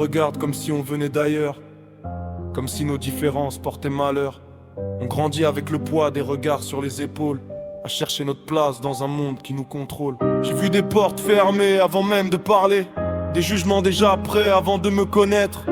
regarde comme si on venait d'ailleurs, comme si nos différences portaient malheur. On grandit avec le poids des regards sur les épaules, à chercher notre place dans un monde qui nous contrôle. J'ai vu des portes fermées avant même de parler, des jugements déjà prêts avant de me connaître.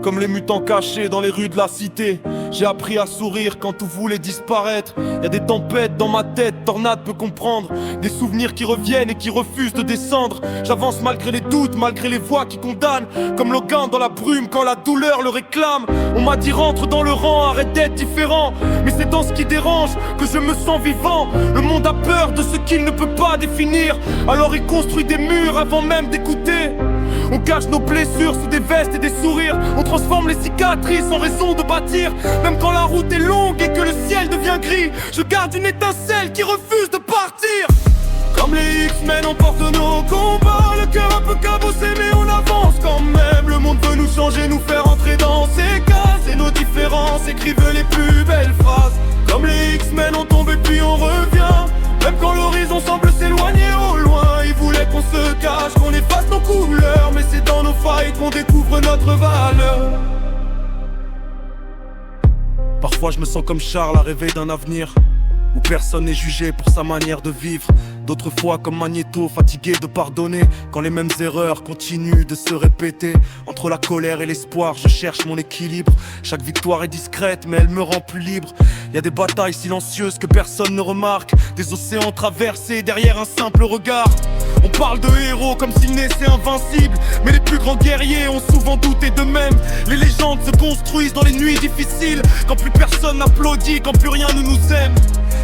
Comme les mutants cachés dans les rues de la cité, j'ai appris à sourire quand tout voulait disparaître. Y'a des tempêtes dans ma tête, tornade peut comprendre, des souvenirs qui reviennent et qui refusent de descendre. J'avance malgré les doutes, malgré les voix qui condamnent, comme Logan dans la brume quand la douleur le réclame. On m'a dit rentre dans le rang, arrête d'être différent, mais c'est dans ce qui dérange que je me sens vivant. Le monde a peur de ce qu'il ne peut pas définir, alors il construit des murs avant même d'écouter. On cache nos blessures sous des vestes et des sourires, on transforme les cicatrices en raison de bâtir. Même quand la route est longue et que le ciel devient gris, je garde une étincelle qui refuse de partir. Comme les X-Men on porte nos combats, le cœur un peu cabossé mais on avance quand même. Le monde veut nous changer, nous faire entrer dans ses cases, et nos différences écrivent les plus belles phrases. Comme les X-Men on tombe et puis on revient, même quand l'horizon semble s'éloigner au loin. Ils voulaient qu'on se cache, qu'on efface nos couleurs, mais c'est dans nos failles qu'on découvre notre valeur. Parfois je me sens comme Charles à rêver d'un avenir où personne n'est jugé pour sa manière de vivre. D'autres fois comme Magneto, fatigué de pardonner quand les mêmes erreurs continuent de se répéter. Entre la colère et l'espoir, je cherche mon équilibre. Chaque victoire est discrète mais elle me rend plus libre. Y a des batailles silencieuses que personne ne remarque, des océans traversés derrière un simple regard. On parle de héros comme s'ils naissaient invincibles, mais les plus grands guerriers ont souvent douté d'eux-mêmes. Les légendes se construisent dans les nuits difficiles, quand plus personne n'applaudit, quand plus rien ne nous aime.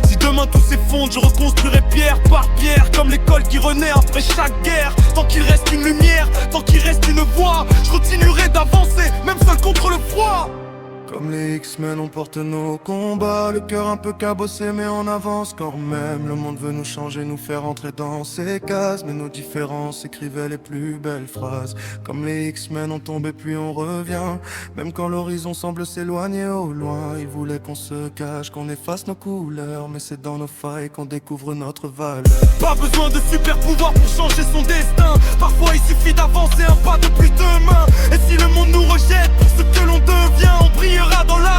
Si demain tout s'effondre, je reconstruirai pierre par pierre, comme l'école qui renaît après chaque guerre. Tant qu'il reste une lumière, tant qu'il reste une voix, je continuerai d'avancer, même seul contre le froid. Comme les X-Men on porte nos combats, le cœur un peu cabossé mais on avance quand même. Le monde veut nous changer, nous faire entrer dans ses cases, mais nos différences écrivaient les plus belles phrases. Comme les X-Men on tombe et puis on revient, même quand l'horizon semble s'éloigner au loin. Ils voulaient qu'on se cache, qu'on efface nos couleurs, mais c'est dans nos failles qu'on découvre notre valeur. Pas besoin de super pouvoir pour changer son destin, parfois il suffit d'avancer un pas de plus demain. Et si le monde nous rejette pour ce que l'on devient, on brillera dans la